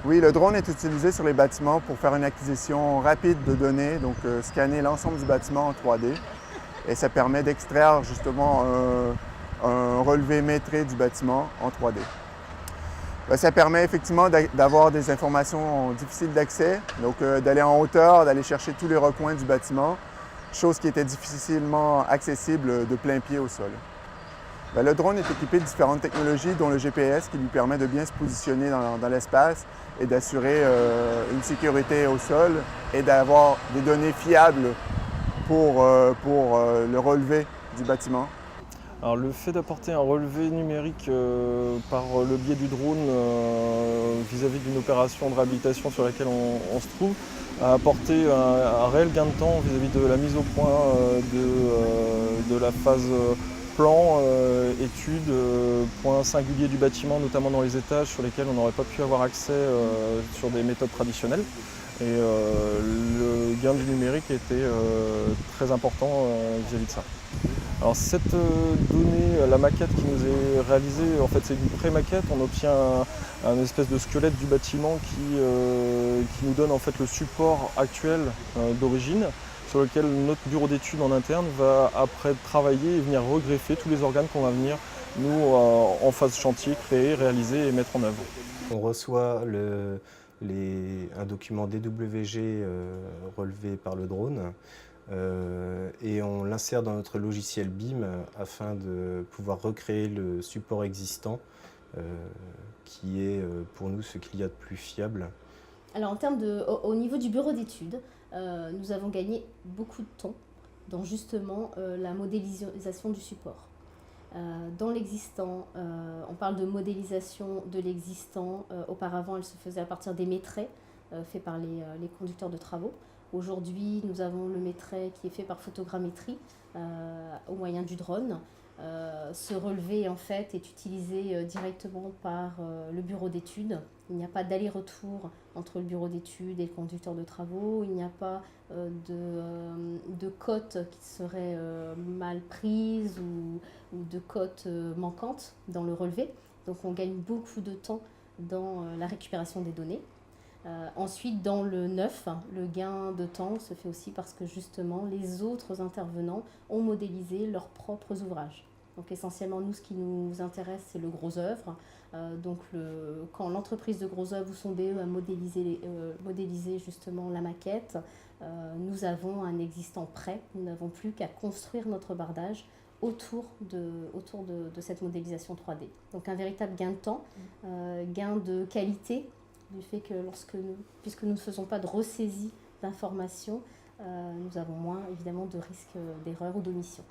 Oui, le drone est utilisé sur les bâtiments pour faire une acquisition rapide de données, donc scanner l'ensemble du bâtiment en 3D. Et ça permet d'extraire justement un relevé métré du bâtiment en 3D. Ça permet effectivement d'avoir des informations difficiles d'accès, donc d'aller en hauteur, d'aller chercher tous les recoins du bâtiment, chose qui était difficilement accessible de plein pied au sol. Le drone est équipé de différentes technologies, dont le GPS qui lui permet de bien se positionner dans l'espace et d'assurer une sécurité au sol et d'avoir des données fiables pour le relevé du bâtiment. Alors le fait d'apporter un relevé numérique par le biais du drone vis-à-vis d'une opération de réhabilitation sur laquelle on se trouve a apporté un réel gain de temps vis-à-vis de la mise au point de la phase plan, étude, point singulier du bâtiment, notamment dans les étages sur lesquels on n'aurait pas pu avoir accès sur des méthodes traditionnelles. Et le gain du numérique était très important vis-à-vis de ça. Alors cette donnée, la maquette qui nous est réalisée, en fait c'est une pré-maquette, on obtient un espèce de squelette du bâtiment qui nous donne en fait le support actuel d'origine, sur lequel notre bureau d'études en interne va après travailler et venir regreffer tous les organes qu'on va venir nous en phase chantier créer, réaliser et mettre en œuvre. On reçoit un document DWG relevé par le drone et on l'insère dans notre logiciel BIM afin de pouvoir recréer le support existant qui est pour nous ce qu'il y a de plus fiable. Alors au niveau du bureau d'études, nous avons gagné beaucoup de temps dans justement la modélisation du support. Dans l'existant, on parle de modélisation de l'existant. Auparavant, elle se faisait à partir des métraits faits par les conducteurs de travaux. Aujourd'hui, nous avons le métrait qui est fait par photogrammétrie au moyen du drone. Ce relevé en fait est utilisé directement par le bureau d'études. Il n'y a pas d'aller-retour entre le bureau d'études et le conducteur de travaux. Il n'y a pas de cotes qui seraient mal prises ou de cotes manquantes dans le relevé. Donc on gagne beaucoup de temps dans la récupération des données. Ensuite, dans le neuf, le gain de temps se fait aussi parce que justement les autres intervenants ont modélisé leurs propres ouvrages. Donc essentiellement, nous, ce qui nous intéresse, c'est le gros œuvre. Quand l'entreprise de gros œuvre ou son BE a modélisé justement la maquette, nous avons un existant prêt. Nous n'avons plus qu'à construire notre bardage autour de cette modélisation 3D. Donc un véritable gain de temps, gain de qualité, du fait que puisque nous ne faisons pas de ressaisie d'informations, nous avons moins évidemment de risques d'erreur ou d'omission.